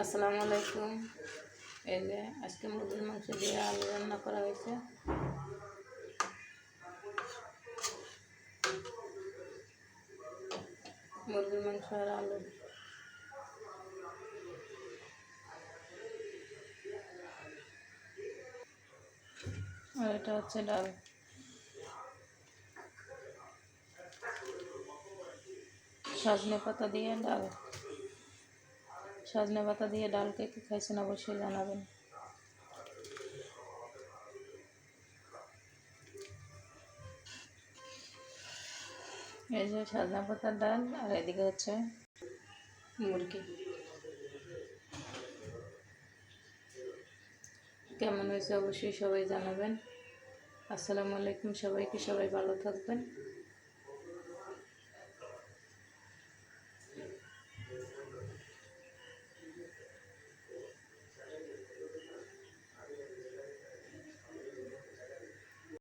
আসসালামু আলাইকুম। এই যে আজকে মুরগির মাংস দিয়ে আলু রান্না করা হয়েছে। মুরগির মাংস আর আলু। আর এটা হচ্ছে ডাল। সজনে পাতা দিয়ে ডাল। সজনে পাতা দিয়ে ডাল কে কি খাইছেন অবশ্যই জানাবেন। এই যে সজনে পাতার ডাল, আর এদিকে হচ্ছে মুরগি। কেমন হয়েছে অবশ্যই সবাই জানাবেন। আসসালামু আলাইকুম সবাইকে, সবাই ভালো থাকবেন।